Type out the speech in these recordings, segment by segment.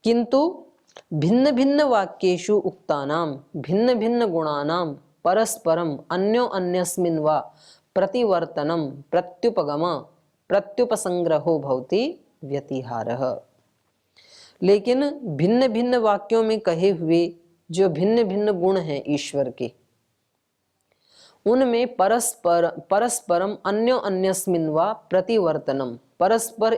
किंतु भिन्न भिन्न वाक्येषु उक्तानां भिन्न भिन्न गुणानां परस्परम अन्यो अन्यस्मिन् वा प्रतिवर्तनम प्रत्युपगम प्रत्युपसंग्रहो भवति व्यतिहारः। लेकिन भिन्न भिन्न वाक्यों में कहे हुए जो भिन्न भिन्न गुण हैं ईश्वर के, उनमें परस्परम अन्यो अन्यस्मिन् वा प्रतिवर्तनम, परस्पर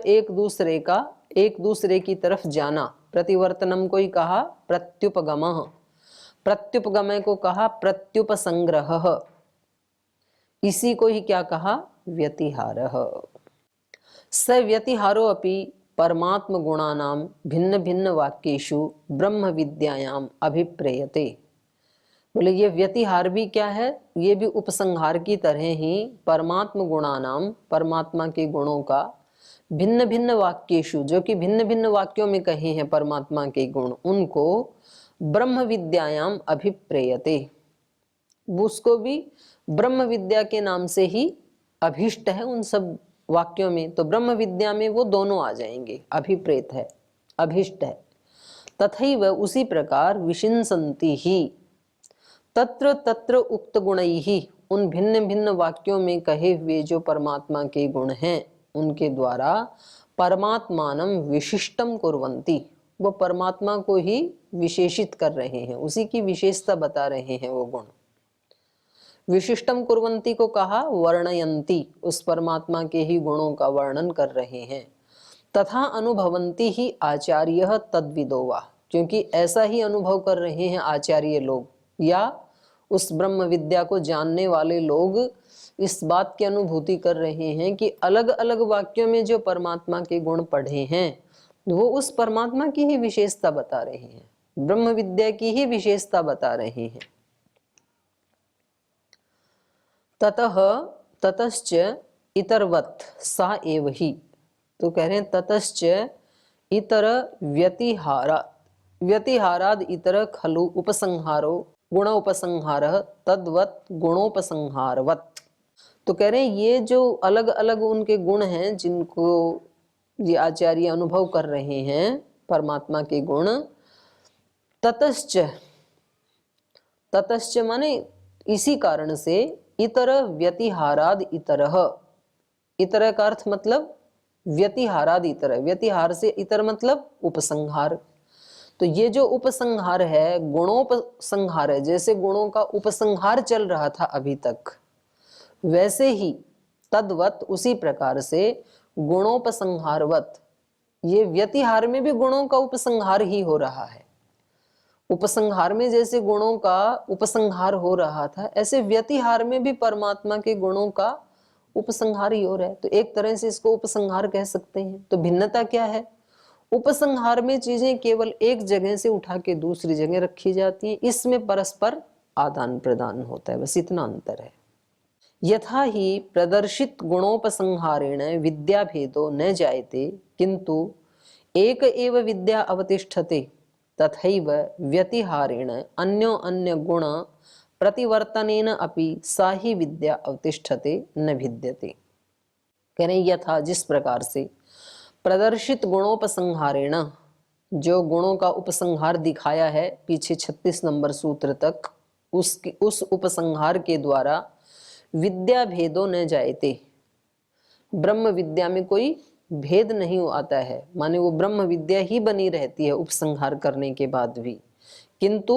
एक दूसरे की तरफ जाना, प्रतिवर्तनम को ही कहा प्रत्युपगमः, प्रत्युपगमय को कहा प्रत्युपसंग्रहः, इसी को ही क्या कहा व्यतिहारः। स व्यतिहारो अपि परमात्म गुणानां भिन्न भिन्न वाक्येषु ब्रह्म विद्यायाम अभिप्रेयते। बोले ये व्यतिहार भी क्या है, ये भी उपसंहार की तरह ही परमात्म गुणानाम, परमात्मा के गुणों का भिन्न भिन्न वाक्येषु, जो कि भिन्न भिन्न वाक्यों में कहे हैं परमात्मा के गुण, उनको ब्रह्म विद्यायाम अभिप्रेयते, उसको भी ब्रह्म विद्या के नाम से ही अभिष्ट है उन सब वाक्यों में। तो ब्रह्म विद्या में वो दोनों आ जाएंगे, अभिप्रेत है, अभिष्ट है। तथैव उसी प्रकार विशिंसन्ति ही तत्र तत्र उक्त गुणैहि, उन भिन्न भिन्न वाक्यों में कहे हुए जो परमात्मा के गुण हैं उनके द्वारा परमात्मानं विशिष्टम कुर्वन्ति, वो परमात्मा को ही विशेषित कर रहे हैं, उसी की विशेषता बता रहे हैं वो गुण। विशिष्टम कुर्वन्ति को कहा वर्णयन्ति, उस परमात्मा के ही गुणों का वर्णन कर रहे हैं। तथा अनुभवन्ति ही आचार्य तद्विदो वा, क्योंकि ऐसा ही अनुभव कर रहे हैं आचार्य लोग या उस ब्रह्म विद्या को जानने वाले लोग, इस बात की अनुभूति कर रहे हैं कि अलग अलग वाक्यों में जो परमात्मा के गुण पढ़े हैं वो उस परमात्मा की ही विशेषता बता रहे हैं, ब्रह्म विद्या की ही विशेषता बता रहे हैं। ततः ततश्च इतरवत् सा एव ही, तो कह रहे हैं ततश्च इतर व्यतिहाराद इतर खलु उपसंहारो गुण उपसंहारः तद्वत् गुणोपसंहारवत्। तो कह रहे हैं ये जो अलग अलग उनके गुण हैं जिनको ये आचार्य अनुभव कर रहे हैं परमात्मा के गुण, ततश्च, ततश्च माने इसी कारण से, इतर व्यतिहाराद इतरः, इतर का अर्थ मतलब व्यतिहाराद इतर, व्यतिहार से इतर मतलब उपसंहार। तो ये जो उपसंहार है गुणोपसंहार है, जैसे गुणों का उपसंहार चल रहा था अभी तक, वैसे ही तद्वत उसी प्रकार से गुणोपसंहारवत ये व्यतिहार में भी गुणों का उपसंहार ही हो रहा है। उपसंहार में जैसे गुणों का उपसंहार हो रहा था, ऐसे व्यतिहार में भी परमात्मा के गुणों का उपसंहार ही हो रहा है। तो एक तरह से इसको उपसंहार कह सकते हैं। तो भिन्नता क्या है, उपसंहार में चीजें केवल एक जगह से उठा के दूसरी जगह रखी जाती हैं, इसमें परस्पर आदान प्रदान होता है, बस इतना अंतर है। यथा ही प्रदर्शित गुणोपसंहारेण विद्या भेदो न जायते किंतु एक एव विद्या अवतिष्ठते, तथैव व्यतिहारेण अन्यो अन्य गुण प्रतिवर्तनेन अपि सा ही विद्या अवतिष्ठते न भिद्यते। कह रहे यथा, जिस प्रकार से प्रदर्शित गुणोपसंहारेण, जो गुणों का उपसंहार दिखाया है पीछे 36 नंबर सूत्र तक, उस उपसंहार के द्वारा विद्या भेदो न जायते, ब्रह्म विद्या में कोई भेद नहीं आता है, माने वो ब्रह्म विद्या ही बनी रहती है उपसंहार करने के बाद भी। किंतु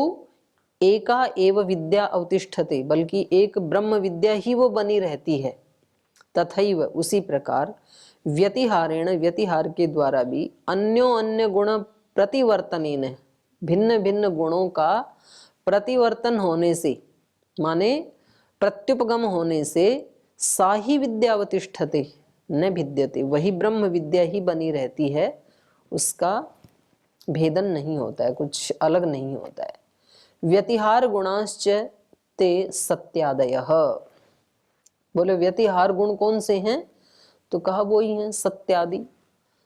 एका एव विद्या अवतिष्ठते, बल्कि एक ब्रह्म विद्या ही वो बनी रहती है। तथैव उसी प्रकार व्यतिहारेण, व्यतिहार के द्वारा भी अन्यो अन्य गुण प्रतिवर्तनेन, भिन्न भिन्न गुणों का प्रतिवर्तन होने से, माने प्रत्युपगम होने से, सा ही विद्या अवतिष्ठते न भिद्यते, वही ब्रह्म विद्या ही बनी रहती है, उसका भेदन नहीं होता है, कुछ अलग नहीं होता है। व्यतिहार गुणाश्च ते सत्यादयः, बोले व्यतिहार गुण कौन से हैं, तो कहा वो ही हैं सत्यादि,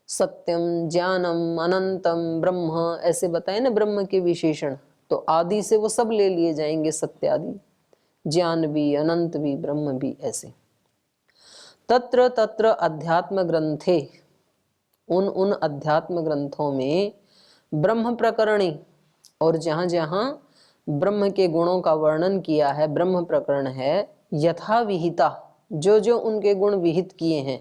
सत्यम ज्ञानम अनंतम ब्रह्म, ऐसे बताए ना ब्रह्म के विशेषण, तो आदि से वो सब ले लिए जाएंगे, सत्यादि, ज्ञान भी, अनंत भी, ब्रह्म भी, ऐसे। तत्र तत्र अध्यात्म ग्रंथे, उन अध्यात्म ग्रंथों में ब्रह्म प्रकरणी, और जहां जहां ब्रह्म के गुणों का वर्णन किया है, ब्रह्म प्रकरण है, यथा विहिता, जो जो उनके गुण विहित किए हैं,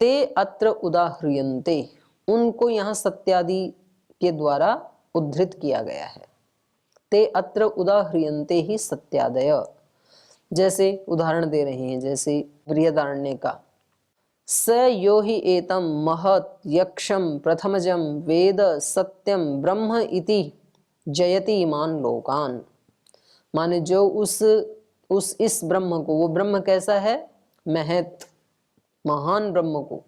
ते अत्र उदाह्रियन्ते, उनको यहाँ सत्यादि के द्वारा उद्धृत किया गया है। ते अत्र उदाह्रियन्ते ही सत्यादय, जैसे उदाहरण दे रहे हैं, जैसे बृहदारण्य का, स यो हि एतम महत् यक्षम प्रथमजम वेद सत्यम ब्रह्म इति जयति इमान लोकान। माने जो उस इस ब्रह्म को, वो ब्रह्म कैसा है, महत, महान ब्रह्म को,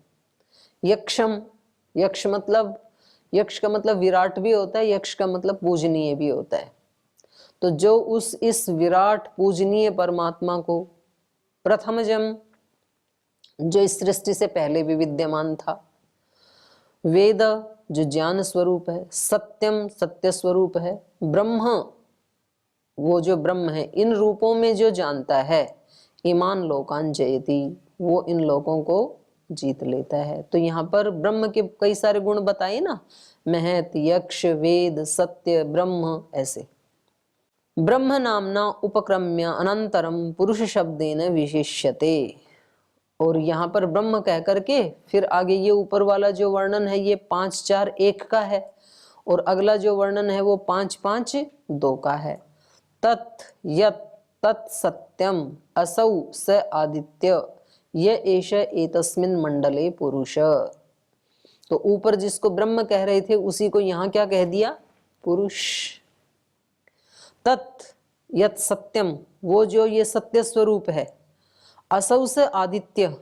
यक्षम, यक्ष मतलब, यक्ष का मतलब विराट भी होता है, यक्ष का मतलब पूजनीय भी होता है। तो जो इस विराट पूजनीय परमात्मा को, प्रथमजम, जो इस सृष्टि से पहले भी विद्यमान था, वेद जो ज्ञान स्वरूप है, सत्यम सत्य स्वरूप है, ब्रह्म वो जो ब्रह्म है, इन रूपों में जो जानता है, ईमान लोकान जयति, वो इन लोगों को जीत लेता है। तो यहाँ पर ब्रह्म के कई सारे गुण बताए ना, महत, यक्ष, वेद, सत्य, ब्रह्म, ऐसे। ब्रह्म नामना उपक्रम्य अनंतरम पुरुष शब्देन विशेष्यते, और यहाँ पर ब्रह्म कह करके फिर आगे ये ऊपर वाला जो वर्णन है ये 5 4 1 का है, और अगला जो वर्णन है वो 5 5 2 का है। तत् यत् तत् सत्यम असौ स आदित्य य एष एतस्मिन् मंडले पुरुष। तो ऊपर जिसको ब्रह्म कह रहे थे उसी को यहाँ क्या कह दिया, पुरुष। तत् यत् सत्यम, वो जो ये सत्य स्वरूप है, असौ से आदित्य,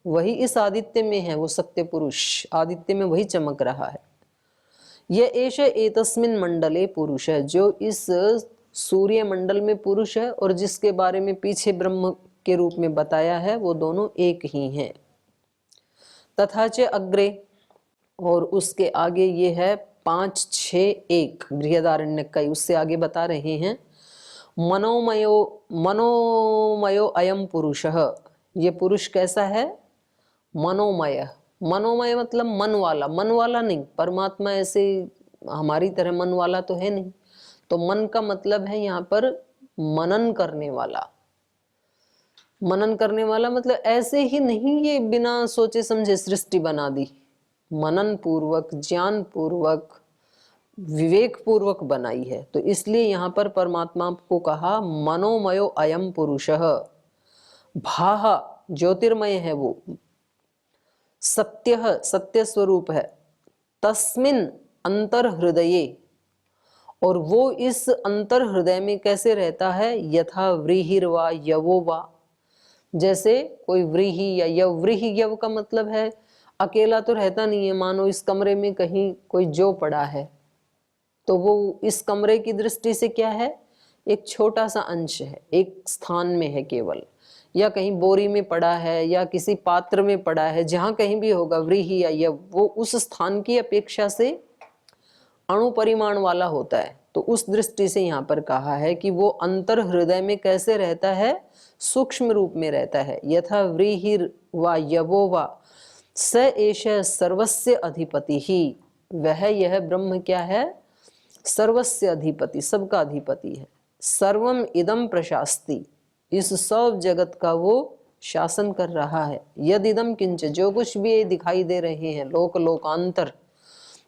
वही इस आदित्य में है, वो सत्य पुरुष आदित्य में वही चमक रहा है। यह एष एतस्मिन् मंडले पुरुष है, जो इस सूर्य मंडल में पुरुष है, और जिसके बारे में पीछे ब्रह्म के रूप में बताया है, वो दोनों एक ही हैं। तथा च अग्रे, और उसके आगे ये है 5 6 1 बृहदारण्य का, उससे आगे बता रहे हैं, मनोमयो अयम पुरुषः, ये पुरुष कैसा है, मनोमय। मनोमय मतलब मन वाला, मन वाला नहीं, परमात्मा ऐसे हमारी तरह मन वाला तो है नहीं। तो मन का मतलब है यहाँ पर मनन करने वाला। मनन करने वाला मतलब ऐसे ही नहीं ये बिना सोचे समझे सृष्टि बना दी, मनन पूर्वक, ज्ञान पूर्वक, विवेक पूर्वक बनाई है। तो इसलिए यहाँ पर परमात्मा को कहा मनोमयो अयम पुरुषः, भाह ज्योतिर्मय है वो, सत्य सत्य स्वरूप है, तस्मिन अंतर हृदये, और वो इस अंतर हृदय में कैसे रहता है, यथा व्रीहिर्वा यवो वा, जैसे कोई व्रीहि या यव, व्रीहि यव का मतलब है अकेला तो रहता नहीं है, मानो इस कमरे में कहीं कोई जो पड़ा है, तो वो इस कमरे की दृष्टि से क्या है, एक छोटा सा अंश है, एक स्थान में है केवल, या कहीं बोरी में पड़ा है या किसी पात्र में पड़ा है, जहां कहीं भी होगा व्रीहि या यव, वो उस स्थान की अपेक्षा से अणु परिमाण वाला होता है। तो उस दृष्टि से यहाँ पर कहा है कि वो अंतर हृदय में कैसे रहता है, सूक्ष्म रूप में रहता है। यथा व्रीहिर वा यवो वा स एष सर्वस्य अधिपति ही, वह यह ब्रह्म क्या है, सर्वस्य अधिपति, सबका अधिपति है। सर्वम इदम प्रशास्ति, इस सब जगत का वो शासन कर रहा है। यद इदम किंच, जो कुछ भी दिखाई दे रहे हैं लोक लोकांतर,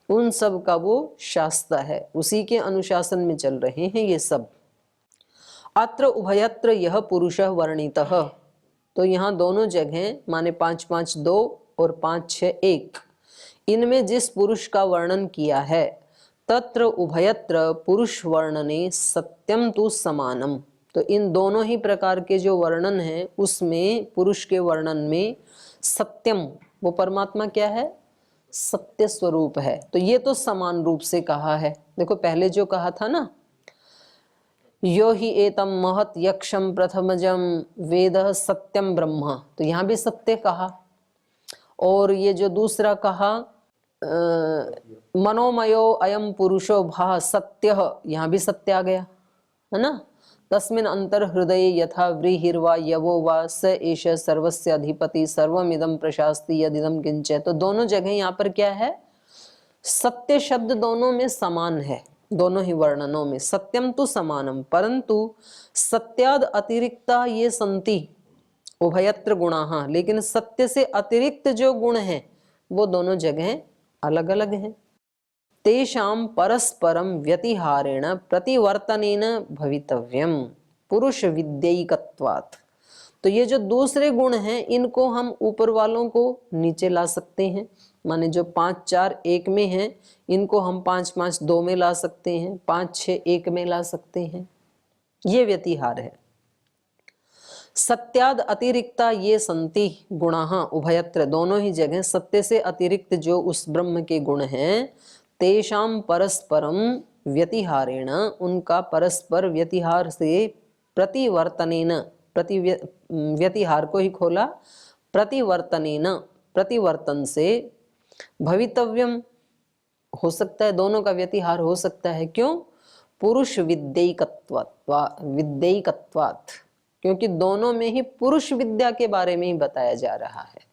उन सब का वो शास्ता है, उसी के अनुशासन में चल रहे हैं ये सब। अत्र उभयत्र यह पुरुषः वर्णितः, तो यहाँ दोनों जगह माने 5 5 2 और 5 6 1, इनमें जिस पुरुष का वर्णन किया है, तत्र उभयत्र पुरुष वर्णने सत्यम तु समानम, तो इन दोनों ही प्रकार के जो वर्णन है उसमें पुरुष के वर्णन में सत्यम, वो परमात्मा क्या है, सत्य स्वरूप है। तो ये तो समान रूप से कहा है। देखो पहले जो कहा था ना, यो ही एतम महत यक्षम प्रथमजम वेदः सत्यम ब्रह्म, तो यहाँ भी सत्य कहा। और ये जो दूसरा कहा मनोमयो अयम पुरुषो भा सत्य, यहाँ भी सत्य आ गया है ना। तस्मिन अंतर हृदय यथा व्रीहिर्वा यवो वा स एष सर्वस्य अधिपति सर्वमिदं प्रशास्ति यदिदं किंच, तो दोनों जगह यहाँ पर क्या है, सत्य शब्द दोनों में समान है, दोनों ही वर्णनों में। सत्यम तो समानम, परंतु सत्याद अतिरिक्ता ये संति उभयत्र गुणाः, लेकिन सत्य से अतिरिक्त जो गुण हैं वो दोनों जगह अलग अलग हैं। तेषां परस्परम व्यतिहारेण प्रतिवर्तनेन भवितव्यम पुरुष विद्यैकत्वात्। तो ये जो दूसरे गुण हैं इनको हम ऊपर वालों को नीचे ला सकते हैं, माने जो 5 4 1 में हैं इनको हम 5 5 2 में ला सकते हैं, 5 6 1 में ला सकते हैं। ये व्यतिहार है। सत्याद अतिरिक्ता ये संति गुणाः उभयत्र, दोनों ही जगह सत्य से अतिरिक्त जो उस ब्रह्म के गुण हैं, तेषां परस्परम व्यतिहारेण, उनका परस्पर व्यतिहार से, प्रतिवर्तनेन, व्यतिहार को ही खोला, प्रतिवर्तनेन, प्रतिवर्तन से, भवितव्यम, हो सकता है, दोनों का व्यतिहार हो सकता है। क्यों? पुरुष विद्यैकत्वात्, क्योंकि दोनों में ही पुरुष विद्या के बारे में ही बताया जा रहा है।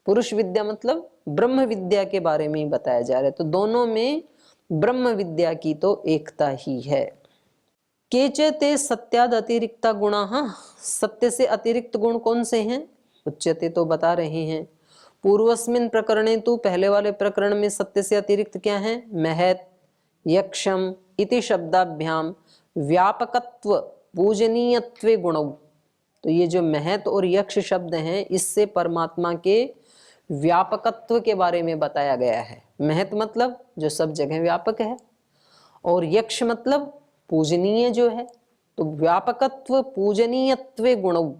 पुरुष विद्या मतलब ब्रह्म विद्या के बारे में ही बताया जा रहा है, तो दोनों में ब्रह्म विद्या की तो एकता ही है। केचते सत्याद अतिरिक्ता गुणाः, सत्य से अतिरिक्त गुण कौन से हैं? उच्यते, तो बता रहे हैं। पूर्वस्मिन् प्रकरणे तो, पहले वाले प्रकरण में सत्य से अतिरिक्त क्या है? महत् यक्षम इति शब्दाभ्याम व्यापकत्व पूजनीयत्वे गुणौ। तो ये जो महत् और यक्ष शब्द हैं इससे परमात्मा के व्यापकत्व के बारे में बताया गया है। महत् मतलब जो सब जगह व्यापक है, और यक्ष मतलब पूजनीय जो है, तो व्यापकत्व पूजनीयत्वे गुणौ।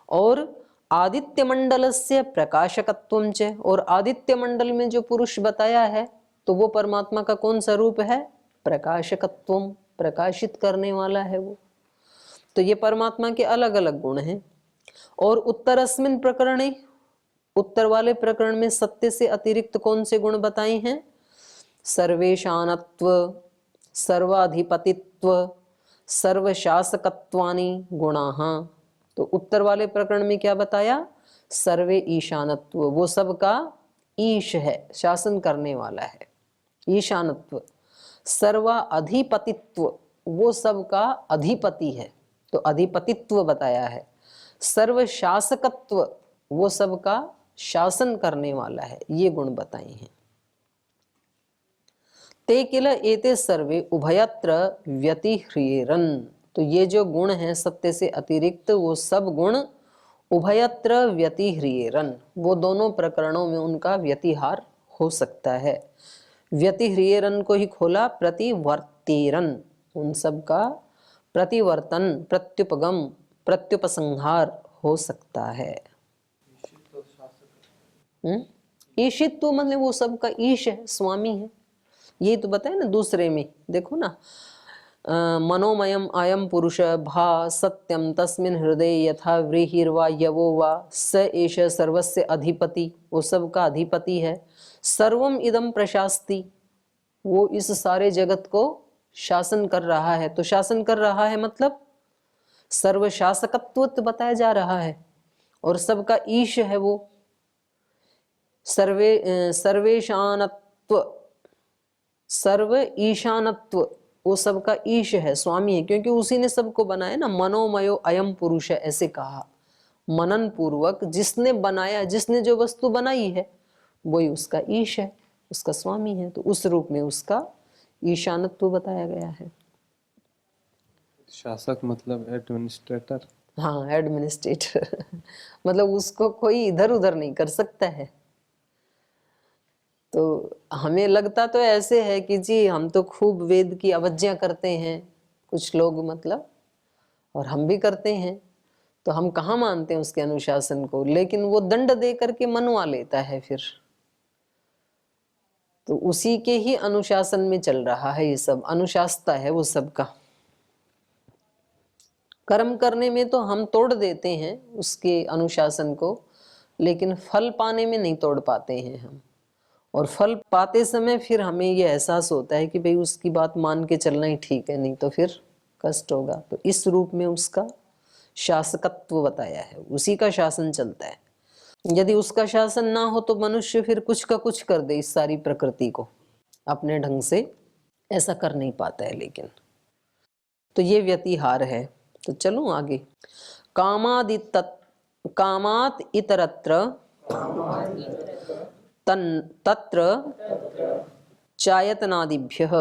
और आदित्य मंडल से प्रकाशकत्वम च, और आदित्य मंडल में जो पुरुष बताया है तो वो परमात्मा का कौन सा रूप है? प्रकाशकत्वम, प्रकाशित करने वाला है वो। तो ये परमात्मा के अलग अलग गुण हैं। और उत्तरस्मिन् प्रकरणे, उत्तर वाले प्रकरण में सत्य से अतिरिक्त कौन से गुण बताए हैं? सर्वेशानत्व, सर्वाधिपतित्व, सर्वशासकत्वानि गुणाः। तो उत्तर वाले प्रकरण में क्या बताया? सर्वे ईशानत्व, वो सबका ईश है, शासन करने वाला है, ईशानत्व। सर्वा अधिपतित्व, वो सबका अधिपति है, तो अधिपतित्व बताया है। सर्वशासकत्व, वो सबका शासन करने वाला है, ये गुण बताए हैं। ते किल एते सर्वे उभयत्र व्यतिह्रियेरन्, तो ये जो गुण हैं सत्य से अतिरिक्त, वो सब गुण उभयत्र व्यतिह्रियेरन्, वो दोनों प्रकरणों में उनका व्यतिहार हो सकता है। व्यतिह्रियेरन् को ही खोला प्रतिवर्तेरन्, उन सब का प्रतिवर्तन, प्रत्युपगम, प्रत्युपसंहार हो सकता है। ईशित्व मतलब वो सब का ईश है, स्वामी है। यही तो बताया ना दूसरे में, देखो ना, मनोमयम अयम पुरुष भा सत्यम तस्मिन् हृदय यथा व्रीहिर्वा यवो वा स एष सर्वस्य अधिपति, वो सब का अधिपति है। सर्वम इदम प्रशास्ति, वो इस सारे जगत को शासन कर रहा है। तो शासन कर रहा है मतलब सर्वशासकत्व बताया जा रहा है, और सबका ईश है वो। सर्वेशानत्व, सर्व ईशानत्व, वो सबका ईश है, स्वामी है, क्योंकि उसी ने सबको बनाया ना। मनोमयो अयम पुरुष है, ऐसे कहा मनन पूर्वक। जिसने बनाया, जिसने जो वस्तु बनाई है वही उसका ईश है, उसका स्वामी है, तो उस रूप में उसका ईशानत्व बताया गया है। शासक मतलब एडमिनिस्ट्रेटर। हाँ, एडमिनिस्ट्रेटर मतलब उसको कोई इधर उधर नहीं कर सकता है। तो हमें लगता तो ऐसे है कि जी हम तो खूब वेद की अवज्ञा करते हैं कुछ लोग, मतलब, और हम भी करते हैं, तो हम कहाँ मानते हैं उसके अनुशासन को, लेकिन वो दंड दे करके मनवा लेता है फिर। तो उसी के ही अनुशासन में चल रहा है ये सब, अनुशासता है वो सबका। कर्म करने में तो हम तोड़ देते हैं उसके अनुशासन को, लेकिन फल पाने में नहीं तोड़ पाते हैं हम। और फल पाते समय फिर हमें ये एहसास होता है कि भाई उसकी बात मान के चलना ही ठीक है, नहीं तो फिर कष्ट होगा। तो इस रूप में उसका शासकत्व बताया है, उसी का शासन चलता है। यदि उसका शासन ना हो तो मनुष्य फिर कुछ का कुछ कर दे इस सारी प्रकृति को अपने ढंग से, ऐसा कर नहीं पाता है। लेकिन तो ये व्यतिहार है। तो चलो आगे। कामात इतरत्र तत्र चायतनादिभ्यः।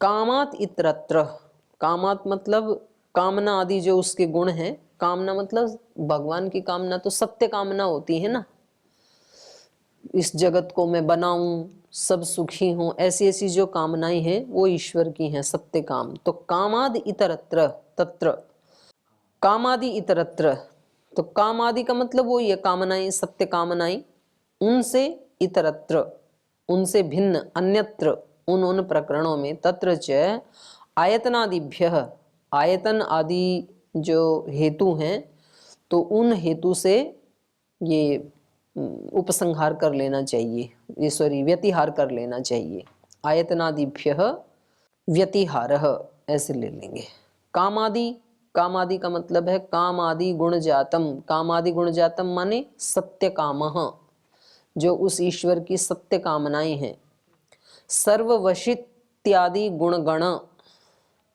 कामात इतरत्र, कामात मतलब कामना आदि जो उसके गुण हैं। कामना मतलब भगवान की कामना तो सत्य कामना होती है ना, इस जगत को मैं बनाऊं, सब सुखी हों, ऐसी ऐसी जो कामनाएं हैं वो ईश्वर की हैं, सत्य काम। तो कामादि इतरत्र तत्र, कामादि इतरत्र, तो कामादि का मतलब वो ये कामनाएं, सत्य कामनाएं, उनसे इतरत्र, उनसे भिन्न अन्यत्र, उन प्रकरणों में, तत्र च आयतनादिभ्य, आयतन आदि जो हेतु हैं, तो उन हेतु से ये उपसंहार कर लेना चाहिए, ये सॉरी व्यतिहार कर लेना चाहिए। आयतनादिभ्य व्यतिहारः ऐसे ले लेंगे। कामादि, कामादि का मतलब है काम आदि गुण जातम। काम आदि गुण जातम माने सत्य कामः, जो उस ईश्वर की सत्य कामनाएं हैं। सर्ववशित्यादि गुणगण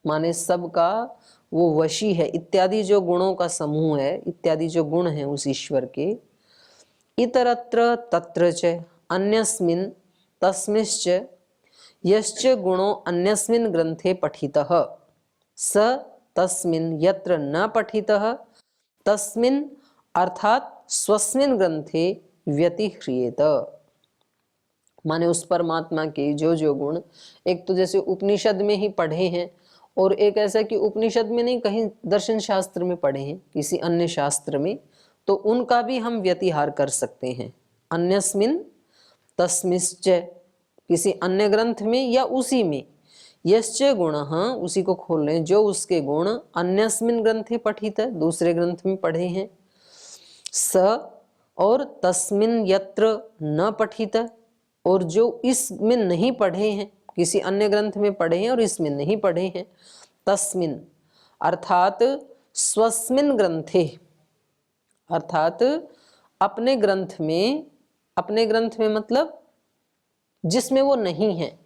माने सबका वो वशी है, इत्यादि जो गुणों का समूह है, इत्यादि जो गुण हैं उस ईश्वर के। इतरत्र तत्र च अन्यस्मिन् तस्मिश्च यश्च गुणो अन्यस्मिन् ग्रंथे पठितः स तस्मिन् यत्र न पठितः तस्मिन् अर्थात स्वस्मिन् ग्रंथे व्यतिह्रियेत। माने उस परमात्मा के जो जो गुण, एक तो जैसे उपनिषद में ही पढ़े हैं, और एक ऐसा कि उपनिषद में नहीं, कहीं दर्शन शास्त्र में पढ़े हैं, किसी अन्य शास्त्र में, तो उनका भी हम व्यतिहार कर सकते हैं। अन्यस्मिन तस्मिश्च, किसी अन्य ग्रंथ में या उसी में, यश्च गुणः, उसी को खोल लें, जो उसके गुण अन्यस्मिन ग्रंथे पठित है, दूसरे ग्रंथ में पढ़े हैं। स और तस्मिन यत्र न पठित, और जो इसमें नहीं पढ़े हैं, किसी अन्य ग्रंथ में पढ़े हैं और इसमें नहीं पढ़े हैं। तस्मिन अर्थात स्वस्मिन ग्रंथे, अर्थात अपने ग्रंथ में, अपने ग्रंथ में मतलब जिसमें वो नहीं है,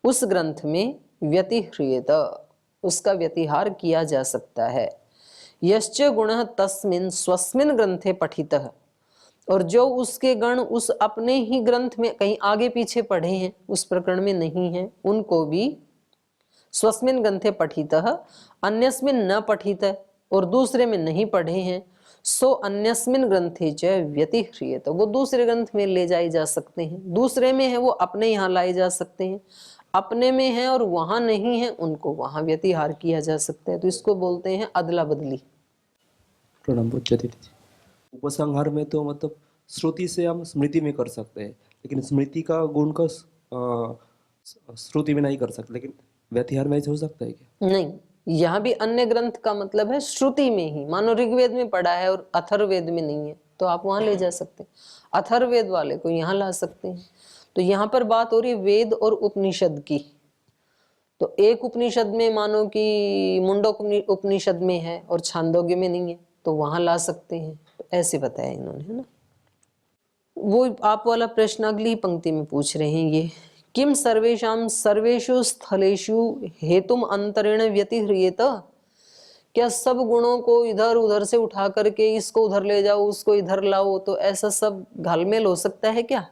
उस ग्रंथ में व्यतिह्रियेत, उसका व्यतिहार किया जा सकता है। यश्च गुणः तस्मिन् स्वस्मिन् ग्रंथे पठितः, और जो उसके गण उस अपने ही ग्रंथ में कहीं आगे पीछे पढ़े हैं, उस प्रकरण में नहीं है, उनको भी स्वस्मिन् ग्रंथे पठितः अन्यस्मिन् न पठितः, और दूसरे में नहीं पढ़े हैं, सो अन्यस्मिन् ग्रंथे च व्यतिह्रियेत, वो दूसरे ग्रंथ में ले जाए जा सकते हैं। दूसरे में है वो अपने यहाँ लाए जा सकते हैं, अपने में है और वहां नहीं है, उनको वहां व्यतिहार किया जा सकता है। तो इसको बोलते हैं अदला बदली। प्रणाम पूज्य दीदी। उपसंहार में तो मतलब श्रुति से हम स्मृति में कर सकते हैं, लेकिन स्मृति का गुण का श्रुति में नहीं कर सकते, लेकिन व्यतिहार में ऐसे हो सकता है क्या? नहीं, यहाँ भी अन्य ग्रंथ का मतलब है श्रुति में ही। मानो ऋग्वेद में पढ़ा है और अथर्ववेद में नहीं है, तो आप वहां ले जा सकते हैं, अथर्ववेद वाले को यहाँ ला सकते हैं। तो यहाँ पर बात हो रही है वेद और उपनिषद की। तो एक उपनिषद में मानो कि मुंडक उपनिषद में है और छांदोग्य में नहीं है, तो वहां ला सकते हैं। तो ऐसे बताया इन्होंने, है ना। वो आप वाला प्रश्न अगली पंक्ति में पूछ रहे हैं ये, किम सर्वेषां सर्वेषु स्थलेषु हेतुम अंतरेण व्यतिह्रियेत, क्या सब गुणों को इधर उधर से उठा करके इसको उधर ले जाओ, उसको इधर लाओ, तो ऐसा सब घालमेल हो सकता है क्या?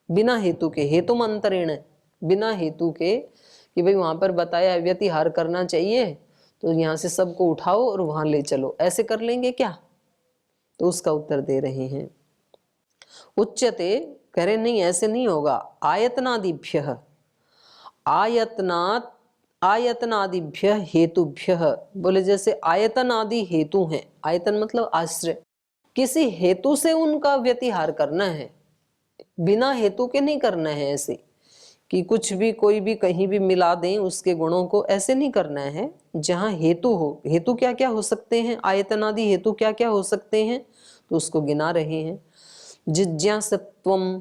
बिना हेतु के, हेतुम अंतरेण, बिना हेतु के, कि भाई वहां पर बताया व्यतिहार करना चाहिए, तो यहाँ से सबको उठाओ और वहां ले चलो, ऐसे कर लेंगे क्या? तो उसका उत्तर दे रहे हैं, उच्यते, कह रहे नहीं ऐसे नहीं होगा। आयतनादिभ्य, आयतनात् आयतनादिभ्य हेतुभ्य, बोले जैसे आयतन आदि हेतु हैं, आयतन मतलब आश्रय, किसी हेतु से उनका व्यतिहार करना है, बिना हेतु के नहीं करना है। ऐसे कि कुछ भी कोई भी कहीं भी मिला दें उसके गुणों को, ऐसे नहीं करना है। जहां हेतु हो, हेतु क्या क्या हो सकते हैं, आयतनादि हेतु क्या क्या हो सकते हैं, तो उसको गिना रहे हैं। जिज्ञासत्वम,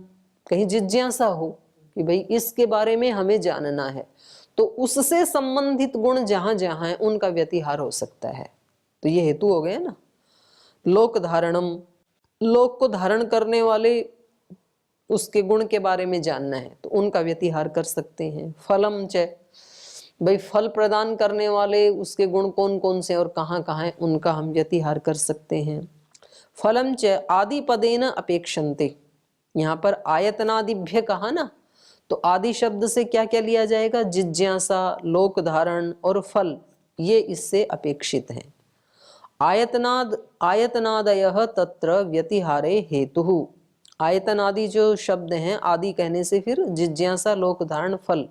कहीं जिज्ञासा हो कि भाई इसके बारे में हमें जानना है, तो उससे संबंधित गुण जहां जहां है उनका व्यतिहार हो सकता है, तो ये हेतु हो गए ना। लोक धारणम, लोक को धारण करने वाले उसके गुण के बारे में जानना है तो उनका व्यतिहार कर सकते हैं। फलम च, भाई फल प्रदान करने वाले उसके गुण कौन कौन से और कहाँ कहाँ हैं उनका हम व्यतिहार कर सकते हैं। फलम च आदि पदेन अपेक्षन्ते, यहाँ पर आयतनादिभ्य कहा ना, तो आदि शब्द से क्या क्या लिया जाएगा, जिज्ञासा, लोक धारण और फल, ये इससे अपेक्षित हैं। आयतनादयः तत्र व्यतिहारे हेतुः, आयतनादि जो शब्द हैं, आदि कहने से फिर जिज्ञासा, लोक धारण, फल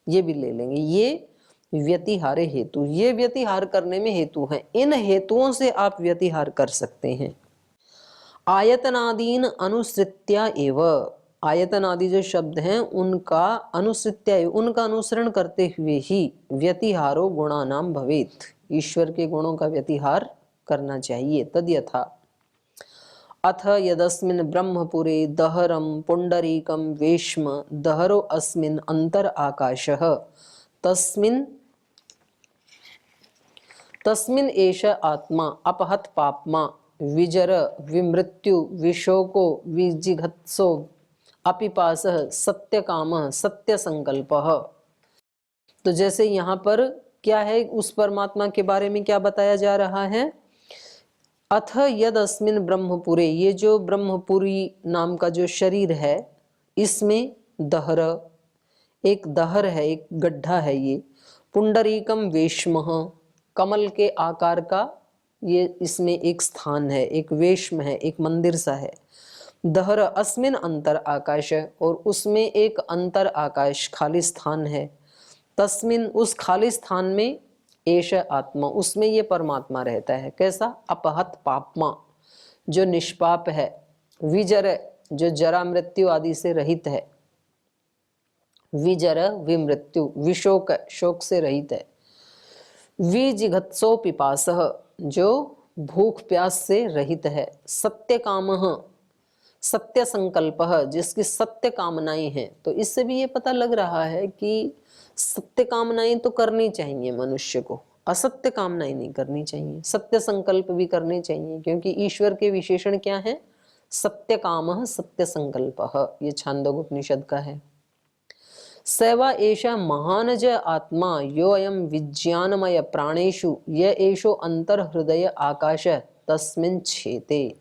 ये भी ले लेंगे, ये व्यतिहारे हेतु, ये व्यतिहार करने में हेतु हैं। इन हेतुओं से आप व्यतिहार कर सकते हैं। आयतनादीन अनुसृत्या एव, आयतन आदि जो शब्द हैं उनका अनुसृत्या, उनका अनुसरण करते हुए ही व्यतिहारो गुणानाम भवेत, ईश्वर के गुणों का व्यतिहार करना चाहिए। तद्यथा अथ यदस्मिन् ब्रह्मपुरे दहरम पुंडरीकम वेश्म दहरो अस्मिन् अंतर आकाशः तस्मिन् एष आत्मा अपहत पाप्मा विजर विमृत्यु विशोको विजिघत्सो अपिपासः सत्यकामः सत्य संकल्पः। तो जैसे यहाँ पर क्या है, उस परमात्मा के बारे में क्या बताया जा रहा है, अथ यद अस्मिन ब्रह्मपुरे, ये जो ब्रह्मपुरी नाम का जो शरीर है इसमें दहर, एक दहर है, एक गड्ढा है ये, पुंडरीकम वेश्म, कमल के आकार का ये इसमें एक स्थान है, एक वेश्म है, एक मंदिर सा है। दहर अस्मिन अंतर आकाश, और उसमें एक अंतर आकाश खाली स्थान है। तस्मिन, उस खाली स्थान में, एष आत्मा, उसमें ये परमात्मा रहता है। कैसा, अपहत पापमा, जो निष्पाप है, विजर, जो जरा मृत्यु आदि से रहित है, विजर विमृत्यु, विशोक, शोक से रहित है, विजिघत्सो पिपासः, जो भूख प्यास से रहित है, सत्य कामः, सत्य संकल्प, जिसकी सत्य कामनाएं हैं। तो इससे भी ये पता लग रहा है कि सत्य कामनाएं तो करनी चाहिए मनुष्य को, असत्य कामनाएं नहीं करनी चाहिए, सत्य संकल्प भी करने चाहिए, क्योंकि ईश्वर के विशेषण क्या है, सत्य कामः सत्य संकल्पः, ये छांदोग्य उपनिषद का है। सैवा एषा महानज आत्मा यो अयम विज्ञानमय प्राणेषु य एषो अंतर्हृदय आकाश तस्मिन् छेते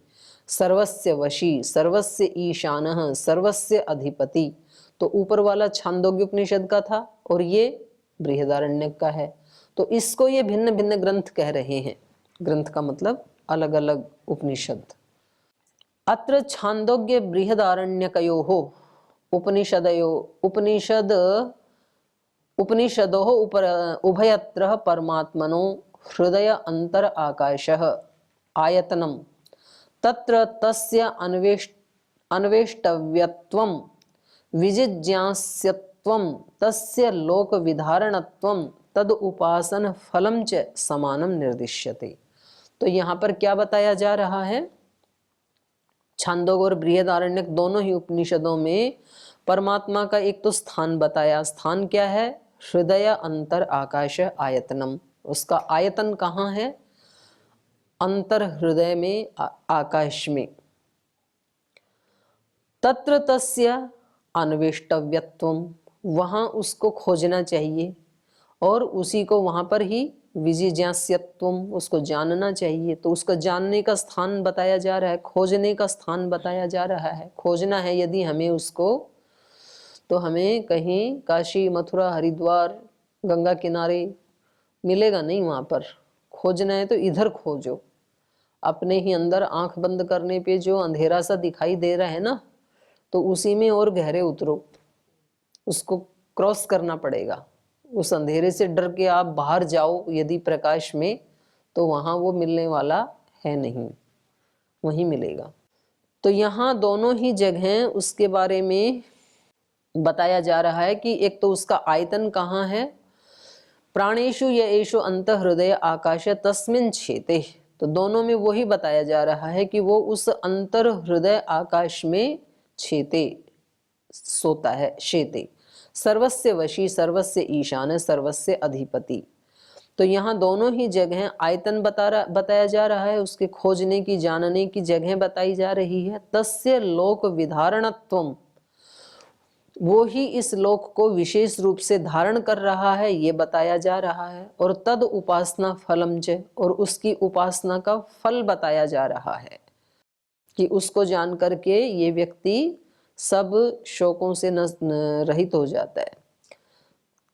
सर्वस्य वशी सर्वस्य ईशानः सर्वस्य अधिपति। तो ऊपर वाला छांदोग्य उपनिषद का था और ये बृहदारण्यक का है। तो इसको ये भिन्न भिन्न ग्रंथ कह रहे हैं, ग्रंथ का मतलब अलग अलग उपनिषद। अत्र छांदोग्य बृहदारण्यकयोः उपनिषदोः उभयत्र परमात्मनो हृदय अंतर आकाशः आयतनम तत्र तस्य अन्वेष्टव्यत्वं विजिज्ञास्यत्वं तस्य लोक विधारणत्वं तद उपासन फलम च समानम निर्दिश्यते। तो यहाँ पर क्या बताया जा रहा है, छांदोग्य और बृहदारण्यक दोनों ही उपनिषदों में परमात्मा का एक तो स्थान बताया, स्थान क्या है, हृदय अंतर आकाश आयतनम, उसका आयतन कहाँ है, अंतर हृदय में, आकाश में। तत्र तस्य अन्वेष्टव्यत्वम, वहाँ उसको खोजना चाहिए और उसी को वहाँ पर ही विजिज्ञास्यत्वम, उसको जानना चाहिए। तो उसका जानने का स्थान बताया जा रहा है, खोजने का स्थान बताया जा रहा है। खोजना है यदि हमें उसको, तो हमें कहीं काशी मथुरा हरिद्वार गंगा किनारे मिलेगा नहीं, वहाँ पर खोजना है तो इधर खोजो, अपने ही अंदर आंख बंद करने पे जो अंधेरा सा दिखाई दे रहा है ना, तो उसी में और गहरे उतरो, उसको क्रॉस करना पड़ेगा। उस अंधेरे से डर के आप बाहर जाओ यदि प्रकाश में, तो वहाँ वो मिलने वाला है नहीं, वहीं मिलेगा। तो यहाँ दोनों ही जगह उसके बारे में बताया जा रहा है कि एक तो उसका आयतन कहाँ है, प्राणेषु य एषो अंत हृदय आकाश तस्मिन् छेते, तो दोनों में वही बताया जा रहा है कि वो उस अंतर हृदय आकाश में छेते, सोता है, शेते, सर्वस्य वशी सर्वस्य ईशान सर्वस्य अधिपति। तो यहाँ दोनों ही जगह आयतन बताया जा रहा है, उसके खोजने की जानने की जगह बताई जा रही है। तस्य लोक विधारणत्वम, वो ही इस लोक को विशेष रूप से धारण कर रहा है, ये बताया जा रहा है। और तद उपासना फलम च, और उसकी उपासना का फल बताया जा रहा है कि उसको जान करके ये व्यक्ति सब शोकों से रहित हो जाता है।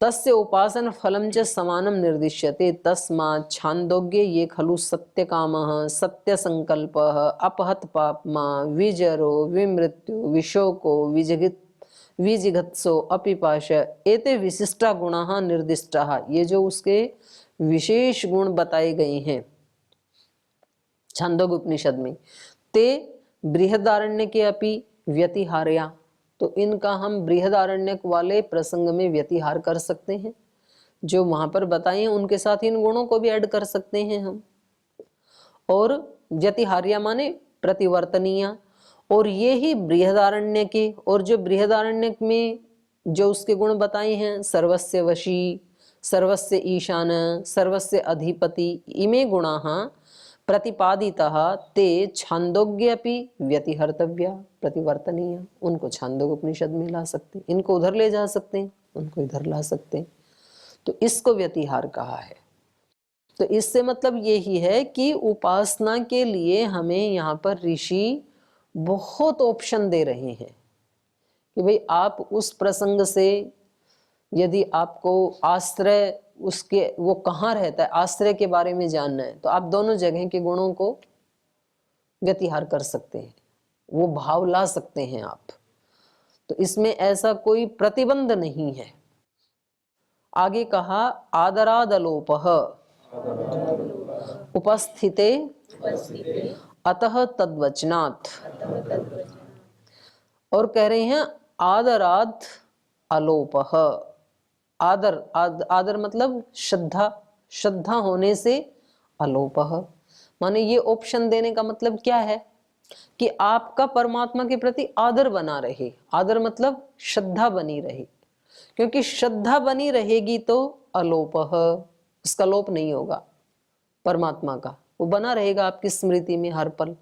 तस्य उपासन फलम च समानम निर्दिश्यते तस्मात् छांदोग्ये ये खलु सत्य कामः सत्य संकल्पः अपहत पापमा विजरो विमृत्यु विशोको विजिगत्सो अपिपाश एते विशिष्टा गुणाः निर्दिष्टाः, ये जो उसके विशेष गुण बताए गए हैं छांदोग्य उपनिषद में, ते बृहदारण्य के अपि व्यतिहार्या, तो इनका हम बृहदारण्यक वाले प्रसंग में व्यतिहार कर सकते हैं। जो वहां पर बताए हैं उनके साथ इन गुणों को भी ऐड कर सकते हैं हम। और व्यतिहार्या माने प्रतिवर्तनीय, और ये ही बृहदारण्य के, और जो बृहदारण्यक में जो उसके गुण बताए हैं, सर्वस्य वशी, सर्वस्य ईशान, सर्वस्य अधिपति, इमे गुणाः प्रतिपादितः ते छांदोग्यपि व्यतिहर्तव्या प्रतिवर्तनीय, उनको छांदोग्य उपनिषद में ला सकते हैं, इनको उधर ले जा सकते हैं, उनको इधर ला सकते हैं, तो इसको व्यतिहार कहा है। तो इससे मतलब यही है कि उपासना के लिए हमें यहाँ पर ऋषि बहुत ऑप्शन दे रहे हैं कि भाई आप उस प्रसंग से यदि आपको आश्रय उसके वो कहाँ रहता है आश्रय के बारे में जानना है, तो आप दोनों जगह के गुणों को व्यतिहार कर सकते हैं, वो भाव ला सकते हैं आप। तो इसमें ऐसा कोई प्रतिबंध नहीं है। आगे कहा आदरादलोपः उपस्थिते अतः तद्वचनात्, और कह रहे हैं आदराद अलोपः, आदर आदर मतलब श्रद्धा, श्रद्धा होने से अलोपः, माने ये ऑप्शन देने का मतलब क्या है कि आपका परमात्मा के प्रति आदर बना रहे। आदर मतलब श्रद्धा बनी रहे, क्योंकि श्रद्धा बनी रहेगी तो अलोपः, उसका लोप नहीं होगा परमात्मा का, वो बना रहेगा आपकी स्मृति में हर पल।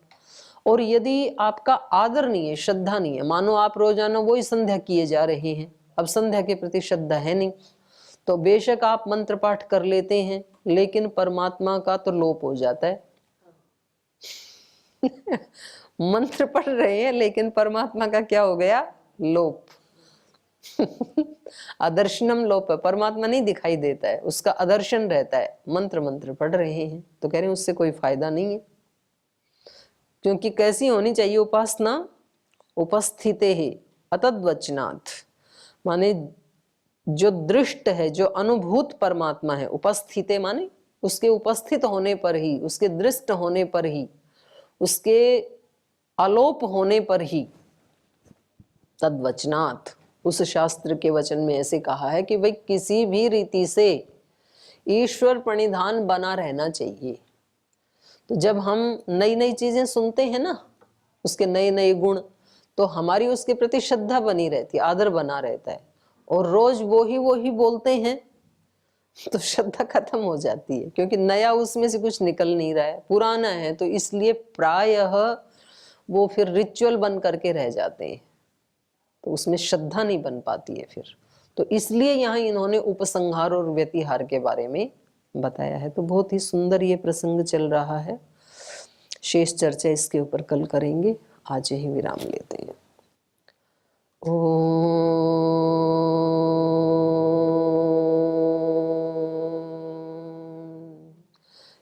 और यदि आपका आदर नहीं है, श्रद्धा नहीं है, मानो आप रोजाना वही संध्या किए जा रहे हैं, अब संध्या के प्रति श्रद्धा है नहीं, तो बेशक आप मंत्र पाठ कर लेते हैं लेकिन परमात्मा का तो लोप हो जाता है। मंत्र पढ़ रहे हैं लेकिन परमात्मा का क्या हो गया? लोप। अदर्शनम लोप है, परमात्मा नहीं दिखाई देता है, उसका अदर्शन रहता है। मंत्र पढ़ रहे हैं तो कह रहे हैं उससे कोई फायदा नहीं है, क्योंकि कैसी होनी चाहिए उपासना? उपस्थिते ही अतद्वचनात्, माने जो दृष्ट है, जो अनुभूत परमात्मा है, उपस्थिते माने उसके उपस्थित होने पर ही, उसके दृष्ट होने पर ही, उसके अलोप होने पर ही, तद्वचनात्, उस शास्त्र के वचन में ऐसे कहा है कि भाई किसी भी रीति से ईश्वर प्रणिधान बना रहना चाहिए। तो जब हम नई नई चीजें सुनते हैं ना, उसके नए नए गुण, तो हमारी उसके प्रति श्रद्धा बनी रहती है, आदर बना रहता है। और रोज वो ही बोलते हैं तो श्रद्धा खत्म हो जाती है, क्योंकि नया उसमें से कुछ निकल नहीं रहा है, पुराना है, तो इसलिए प्रायः वो फिर रिचुअल बन करके रह जाते हैं, तो उसमें श्रद्धा नहीं बन पाती है फिर। तो इसलिए यहाँ इन्होंने उपसंहार और व्यतिहार के बारे में बताया है। तो बहुत ही सुंदर ये प्रसंग चल रहा है, शेष चर्चा इसके ऊपर कल करेंगे। आज ही विराम लेते हैं।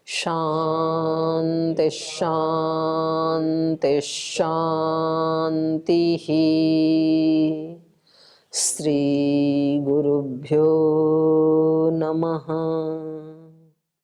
शांति शांति शांति। श्री गुरुभ्यो नमः।